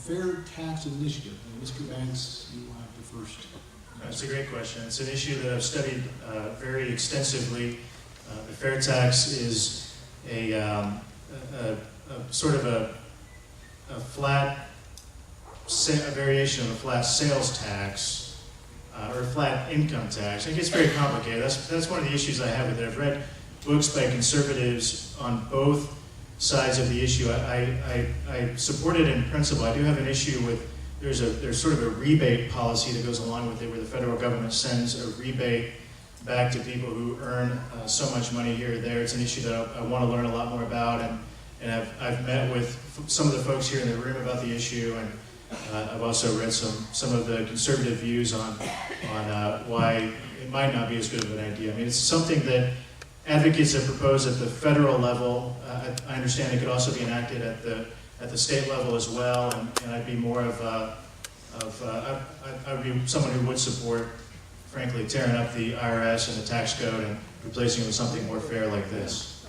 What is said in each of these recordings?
fair tax initiative? And Mr. Banks, you have the first. That's a great question. It's an issue that I've studied very extensively. The fair tax is a sort of a variation of a flat sales tax or a flat income tax. It gets very complicated. That's one of the issues I have with it. I've read books by conservatives on both sides of the issue. I support it in principle. I do have an issue with there's sort of a rebate policy that goes along with it, where the federal government sends a rebate back to people who earn so much money here or there. It's an issue that I want to learn a lot more about, and I've met with some of the folks here in the room about the issue, and I've also read some of the conservative views on why it might not be as good of an idea. I mean, it's something that advocates have proposed at the federal level. I understand it could also be enacted at the state level as well, and I'd be more I would be someone who would support, frankly, tearing up the IRS and the tax code and replacing it with something more fair like this.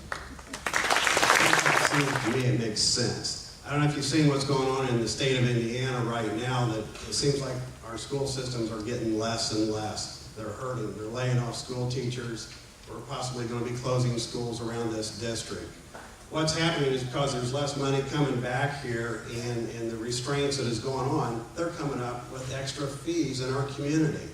To me, it makes sense. I don't know if you've seen what's going on in the state of Indiana right now, that it seems like our school systems are getting less and less. They're hurting. They're laying off school teachers. We're possibly going to be closing schools around this district. What's happening is because there's less money coming back here and the restraints that is going on, they're coming up with extra fees in our community.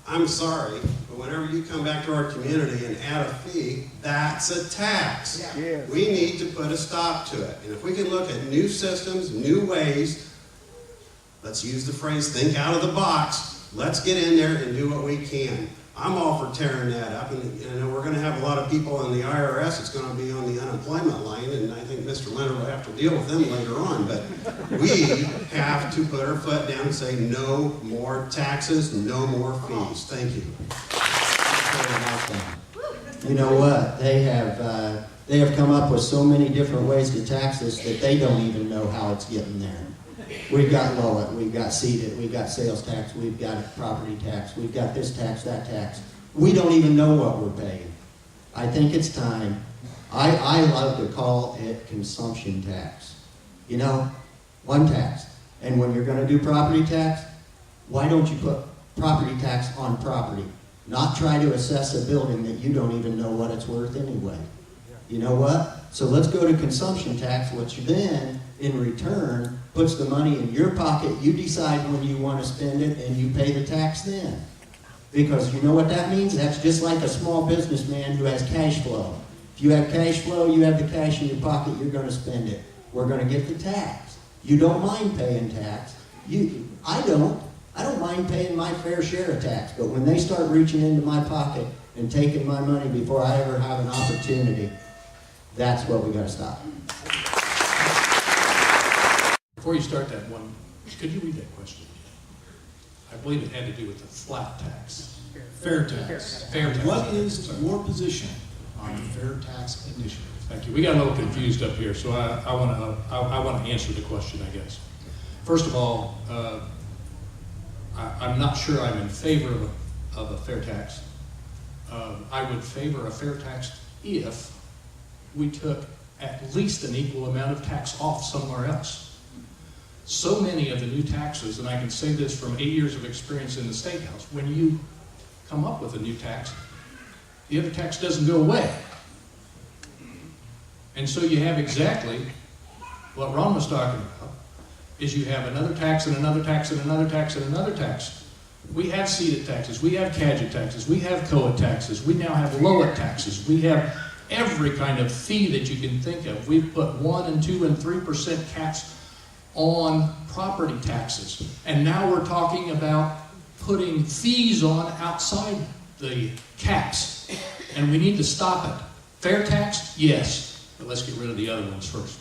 I'm sorry, but whenever you come back to our community and add a fee, that's a tax. Yeah. Yes. We need to put a stop to it. And if we can look at new systems, new ways, let's use the phrase, think out of the box. Let's get in there and do what we can. I'm all for tearing that up, and we're going to have a lot of people in the IRS. It's going to be on the unemployment line, and I think Mr. Leonard will have to deal with them later on. But we have to put our foot down and say no more taxes, no more fees. Thank you. You know what? They have come up with so many different ways to tax this that they don't even know how it's getting there. We've got Lowit, we've got seated, we've got sales tax, we've got property tax, we've got this tax, that tax. We don't even know what we're paying. I think it's time. I love to call it consumption tax. You know, one tax. And when you're going to do property tax, why don't you put property tax on property? Not try to assess a building that you don't even know what it's worth anyway. You know what? So let's go to consumption tax, which then, in return, puts the money in your pocket. You decide when you want to spend it, and you pay the tax then. Because you know what that means? That's just like a small businessman who has cash flow. If you have cash flow, you have the cash in your pocket, you're going to spend it. We're going to get the tax. You don't mind paying tax. I don't mind paying my fair share of tax, but when they start reaching into my pocket and taking my money before I ever have an opportunity, that's what we got to stop. Before you start that one, could you read that question? I believe it had to do with the flat tax. Fair tax. Fair tax. What is your position on the fair tax initiative? Thank you. We got a little confused up here, so I want to answer the question, I guess. First of all, I'm not sure I'm in favor of a fair tax. I would favor a fair tax if we took at least an equal amount of tax off somewhere else. So many of the new taxes, and I can say this from 8 years of experience in the State House, when you come up with a new tax, the other tax doesn't go away. And so you have exactly what Ron was talking about, is you have another tax and another tax and another tax and another tax. We have seated taxes, we have CAGIT taxes, we have COA taxes, we now have Lowit taxes, we have every kind of fee that you can think of. We've put 1%, and 2%, and 3% caps on property taxes. And now we're talking about putting fees on outside the caps. And we need to stop it. Fair tax? Yes. But let's get rid of the other ones first.